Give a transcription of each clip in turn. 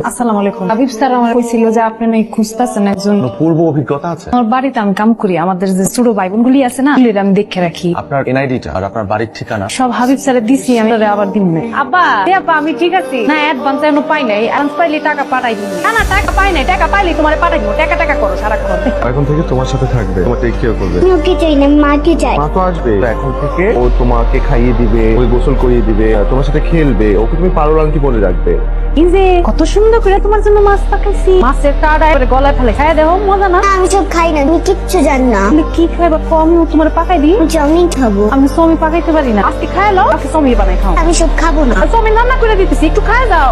আসসালামু আলাইকুম। হাবিব স্যার আমার কইছিল যে আপনি নাকি খুঁজতেছেন একজন। পূর্ব অভিজ্ঞতা আছে? আমার বাড়িতে আমি কাম করি, আমাদের যে ছোট ভাই বোনগুলি আছে না, এগুলির আমি দেখে রাখি। আপনার এনআইডিটা আর আপনার বাড়ির ঠিকানা সব হাবিব স্যারের দিছি, আমি তোরে আবার দিন না। আব্বা আপা আমি ঠিক আছি না, অ্যাডভান্স এখনো পাই নাই। অ্যাডভান্স পাইলে টাকা পাঠাই দিবি। না না টাকা পাই নাই, টাকা পাইলে তোমারে পাঠাই দিব। টাকা টাকা করো সারা করো। এখন থেকে তোমার সাথে থাকবে, তোমার টেক কেয়ার করবে। আমি ওকে চাই না, মাকে চাই। মা তো আসবে, তো এখন থেকে ও তোমাকে খাইয়ে দিবে, ওই গোসল করিয়ে দিবে, তোমার সাথে খেলবে, ওকে তুমি পারুল আংটি বলে রাখবে। এই যে কত সুন্দর করে তোমার জন্য মাছ পাকাইছি, মাছের কাঁটা করে গলায় ফেলে খাইয়া দেবো, মজা না? না, আমি সব খাই না, তুমি কিচ্ছু জানো না। তুমি কি খাইবা কম, তোমার পাকাই দিই। আমি চাউমিন খাবো। আমি সমি পাকাইতে পারি না, আজকে খাই লো, আজকে সমি বানাই খাও। আমি সব খাবো না। সমি রান্না করে দিতেছি, একটু খাই দাও।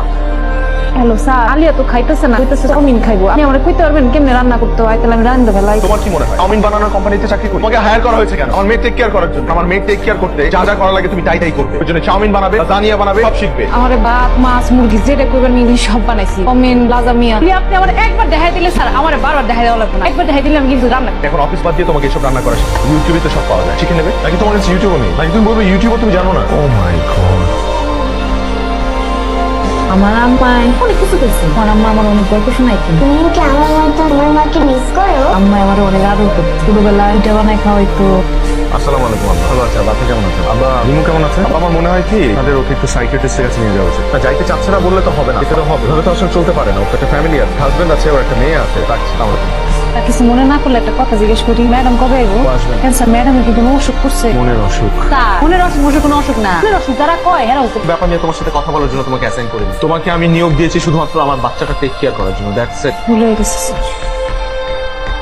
হ্যালো স্যার, আলিয়া তো খাইতেছে না, কইতেছে চাউমিন খাইবো। আপনি আমার কইতে পারবেন কেমনে রান্না করতে হয়? তাহলে আমি রান্না ফেলাই। তোমার কি মনে হয় চাউমিন বানানোর কোম্পানিতে চাকরি করি? তোমাকে হায়ার করা হয়েছে কেন? আমার মেয়ে টেক কেয়ার করার জন্য। আমার মেয়ে টেক কেয়ার করতে যা যা করা লাগে তুমি তাই তাই করবে। ওই জন্য চাউমিন বানাবে, লাজানিয়া বানাবে, সব শিখবে। আমার ভাত মাছ মুরগি যেটা করবেন ইংলিশ সব বানাইছি। চাউমিন লাজামিয়া আপনি আমার একবার দেখাই দিলে স্যার, আমার বারবার দেখাই দেওয়া লাগবে না। একবার দেখাই দিলে আমি কিন্তু রান্না। এখন অফিস বাদ দিয়ে তোমাকে এসব রান্না করা শিখবে। ইউটিউবে তো সব পাওয়া যায়, শিখে নেবে। নাকি তোমার কাছে ইউটিউবও নেই? নাকি তুমি বলবে ইউটিউবও তুমি জানো না? ও মাই গড। আমার আম্মাই অনেক কিছু করছে। আমার আম্মা আমার অনেক গল্প শোনাই। কিন্তু তুমি কি আমার মতো তোমার মাকে মিস করো? আম্মা আমার অনেক আদর করতো, ছোটবেলায় পিঠা বানাই খাওয়াইতো। আসসালামু আলাইকুম আব্বা। ভালো আছে? আপনি কেমন আছেন? আব্বা রিমু কেমন আছে? আমার মনে হয় কি তাদের ওকে একটু সাইকিয়াট্রিস্টের কাছে নিয়ে যাওয়া উচিত। না যাইতে চাচ্ছে না বললে তো হবে না, যেতে তো হবে। এভাবে তো আসলে চলতে পারে না। ওর একটা ফ্যামিলি আছে, হাজবেন্ড আছে, ওর একটা মেয়ে আছে। রাখছি আমার। আর কিছু মনে না করলে একটা কথা জিজ্ঞেস করি, ম্যাডাম কবে আইবো? আসবেন। ক্যান্সার ম্যাডামের কি কোনো অসুখ করছে? মনের অসুখ। স্যার মনের অসুখ অসুখ কোনো অসুখ না, মনের অসুখ যারা কয় এরা অসুখ। ব্যাপার নিয়ে তোমার সাথে কথা বলার জন্য তোমাকে অ্যাসাইন করিনি। তোমাকে আমি নিয়োগ দিয়েছি শুধুমাত্র আমার বাচ্চাটা টেক কেয়ার করার জন্য। That's it. ভুলে গেছে স্যার।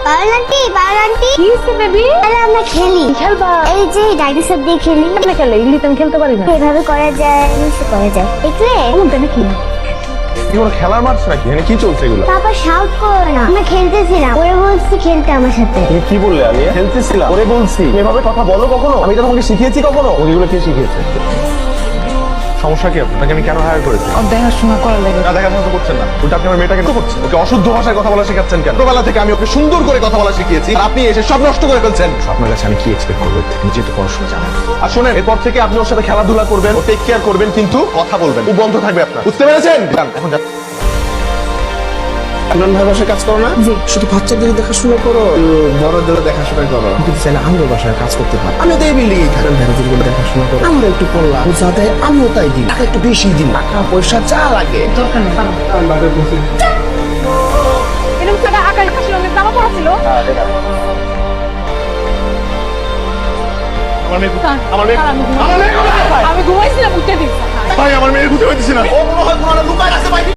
পারুল আন্টি, পারুল আন্টি, কি হইছে বেবি? তাহলে আমরা খেলি। খেলবা? এই যে ডাইনোসর দিয়ে খেলি। কেমনে খেলে? ইংলিশ আমি খেলতে পারি না। এভাবে করা যায়, নিচে করা যায়, দেখলে? কোনটা নাকি? কি কোনো খেলার মাঠ নাকি? এখানে কি চলছে এগুলো? পাপা শাউট করো না, আমরা খেলতেছিলাম, ওরে বলছি খেলতে আমার সাথে। তুমি কি বললে? আমি খেলতেছিলাম, ওরে বলছি। তুমি এভাবে কথা বলো কখনো? আমি এটা তোমাকে শিখিয়েছি কখনো? ওইগুলো কে শিখিয়েছে? সমস্যা কি আপনাকে? আমি কেন হায়ার করেছি? ওর দেখাশোনা করা লাগে। না দেখাশোনা তো করছেন না, উল্টা আপনি আমার মেয়েটাকে তো করছেন। ওকে অশুদ্ধ ভাষায় কথা বলা শেখাচ্ছেন কেন? ছোটবেলা থেকে আমি ওকে সুন্দর করে কথা বলা শিখিয়েছি, আর আপনি এসে সব নষ্ট করে ফেলছেন। আপনার কাছে আমি কি এক্সপেক্ট করবো? নিজে তো পড়াশোনা জানেন। আর শোনেন, এরপর থেকে আপনি ওর সাথে খেলাধুলা করবেন, ও টেক কেয়ার করবেন, কিন্তু কথা বলবেন। ও বন্ধ থাকবে আপনার, বুঝতে পেরেছেন? যান, এখন যান। ইমরান ভাই বাসায় কাজ করো না? শুধু বাচ্চাদের দেখাশোনা করো, বড়দের দেখাশোনা করো। কিন্তু চাইলে আমিও বাসায় কাজ করতে পারি। আমি তো এই বিল্ডিং থাকি, ভাইদের গুলো দেখাশোনা করো। আমরা একটু করলাম, ও যা দেয় আমিও তাই দিই। টাকা একটু বেশি দিন, টাকা পয়সা যা লাগে। দরকার নেই, পারো। এরকম একটা আকাশ কাশি রঙের জামা পরা ছিল। আমার মেয়ে স্যার, আমার মেয়ে স্যার, আমি ঘুমাই- আমার মেয়ে কোথায়? আমি ঘুমাইছিলাম, উঠে দিন। ভাই আমার মেয়ে খুঁজে পাইতেছি না। ও মনে হয় কোনো লুকায় আছে ভাই।